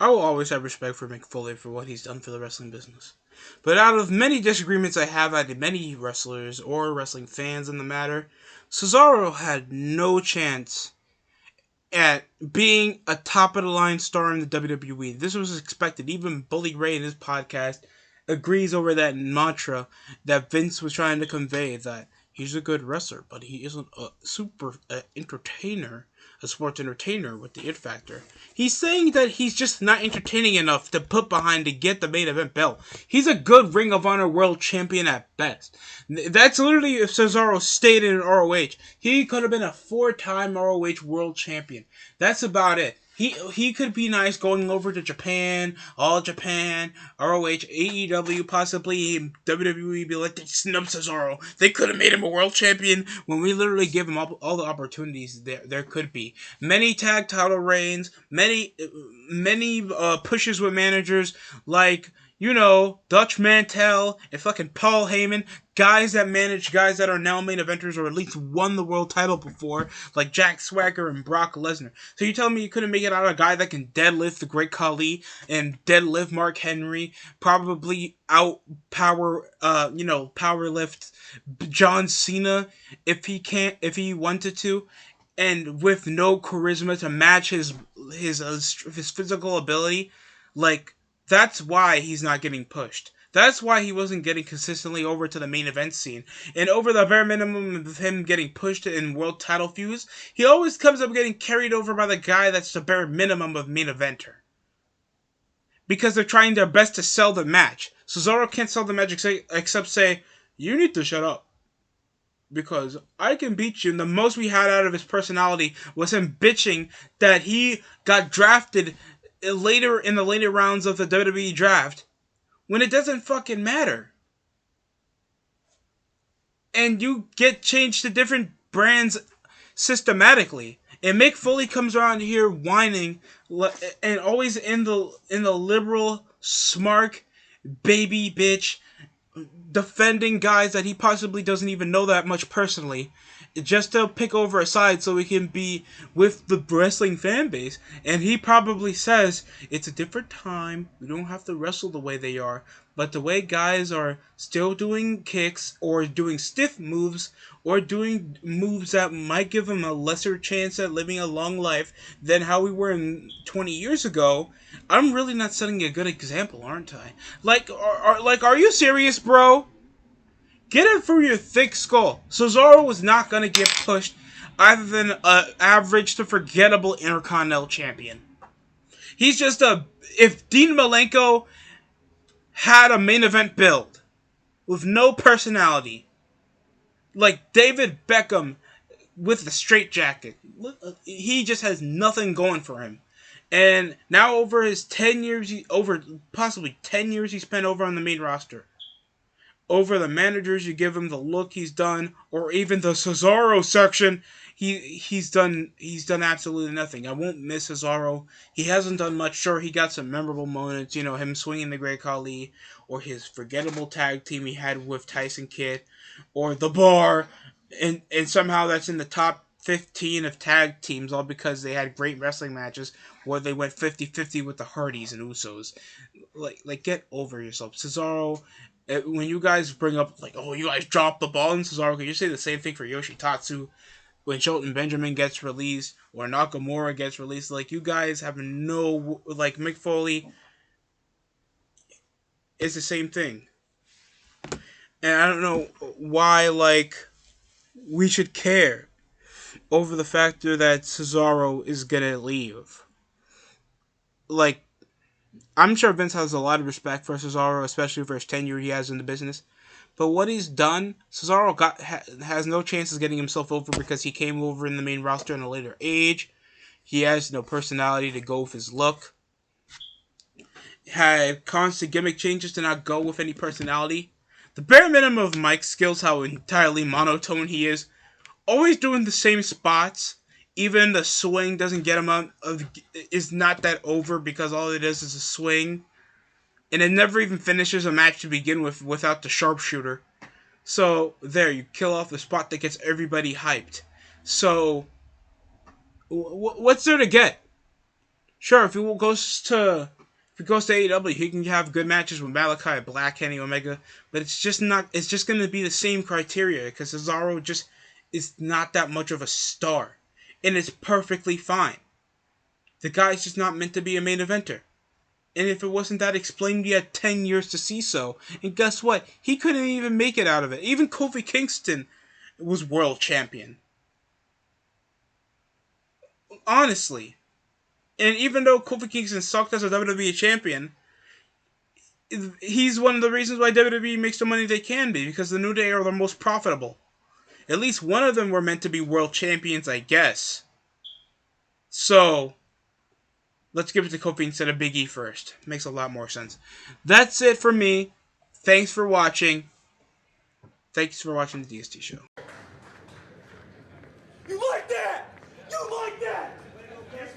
I will always have respect for Mick Foley for what he's done for the wrestling business. But out of many disagreements I have had with many wrestlers or wrestling fans in the matter, Cesaro had no chance at being a top of the line star in the WWE. This was expected. Even Bully Ray in his podcast agrees over that mantra that Vince was trying to convey, that he's a good wrestler, but he isn't a super entertainer, a sports entertainer with the it factor. He's saying that he's just not entertaining enough to put behind to get the main event belt. He's a good Ring of Honor world champion at best. That's literally if Cesaro stayed in ROH. He could have been a 4-time ROH world champion. That's about it. He could be nice going over to Japan, All Japan, ROH, AEW, possibly WWE. Be like, they snubbed Cesaro. They could have made him a world champion when we literally give him all the opportunities there could be. Many tag title reigns, many pushes with managers like, Dutch Mantel and fucking Paul Heyman, guys that manage guys that are now main eventers or at least won the world title before, like Jack Swagger and Brock Lesnar. So you telling me you couldn't make it out of a guy that can deadlift the Great Khali and deadlift Mark Henry, probably outpower, power lift John Cena if he wanted to, and with no charisma to match his physical ability, like. That's why he's not getting pushed. That's why he wasn't getting consistently over to the main event scene. And over the bare minimum of him getting pushed in world title feuds, he always comes up getting carried over by the guy that's the bare minimum of main eventer. Because they're trying their best to sell the match. Cesaro can't sell the match except say, you need to shut up. Because I can beat you. And the most we had out of his personality was him bitching that he got drafted later in the later rounds of the WWE draft when it doesn't fucking matter. And you get changed to different brands systematically. And Mick Foley comes around here whining and always in the liberal, smart, baby bitch, defending guys that he possibly doesn't even know that much personally, just to pick over a side so he can be with the wrestling fan base. And he probably says, it's a different time, we don't have to wrestle the way they are, but the way guys are still doing kicks, or doing stiff moves, or doing moves that might give them a lesser chance at living a long life than how we were 20 years ago, I'm really not setting a good example, aren't I? Are you serious, bro? Get it through your thick skull. Cesaro was not going to get pushed other than an average to forgettable Intercontinental Champion. He's just if Dean Malenko had a main event build with no personality, like David Beckham with the straitjacket, he just has nothing going for him. And now over his 10 years, possibly 10 years he spent over on the main roster, over the managers, you give him the look he's done, or even the Cesaro section, he's done absolutely nothing. I won't miss Cesaro. He hasn't done much. Sure, he got some memorable moments, him swinging the Great Khali, or his forgettable tag team he had with Tyson Kidd, or The Bar, and somehow that's in the top 15 of tag teams, all because they had great wrestling matches where they went 50-50 with the Hardys and Usos. Like get over yourself. Cesaro, when you guys bring up, you guys dropped the ball in Cesaro, can you say the same thing for Yoshitatsu when Shelton Benjamin gets released, or Nakamura gets released? You guys have no, Mick Foley is the same thing. And I don't know why, we should care over the factor that Cesaro is gonna leave. I'm sure Vince has a lot of respect for Cesaro, especially for his tenure he has in the business. But what he's done, Cesaro has no chances getting himself over because he came over in the main roster in a later age. He has no personality to go with his look. Had constant gimmick changes to not go with any personality. The bare minimum of Mike's skills, how entirely monotone he is. Always doing the same spots. Even the swing doesn't get him out is not that over, because all it is a swing. And it never even finishes a match to begin with without the sharpshooter. So, there, you kill off the spot that gets everybody hyped. So, what's there to get? Sure, if he goes to AEW, he can have good matches with Malachi Black, Kenny Omega, but it's just not. It's just going to be the same criteria because Cesaro just is not that much of a star, and it's perfectly fine. The guy's just not meant to be a main eventer. And if it wasn't that explained, you had 10 years to see so. And guess what? He couldn't even make it out of it. Even Kofi Kingston was world champion. Honestly. And even though Kofi Kingston sucked as a WWE champion, he's one of the reasons why WWE makes the money they can be, because the New Day are the most profitable. At least one of them were meant to be world champions, I guess. So, let's give it to Kofi instead of Big E first. Makes a lot more sense. That's it for me. Thanks for watching. Thanks for watching the DST show.